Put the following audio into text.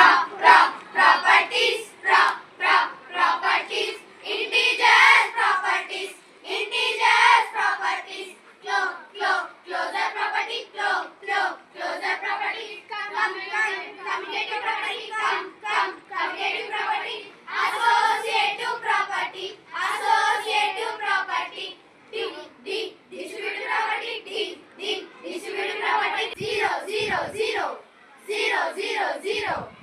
properties, properties, integers properties, closure property, closure property, commutative property, commutative property, associative property, distributive property, distributive property, 0, 0, 0, 0, 0, 0.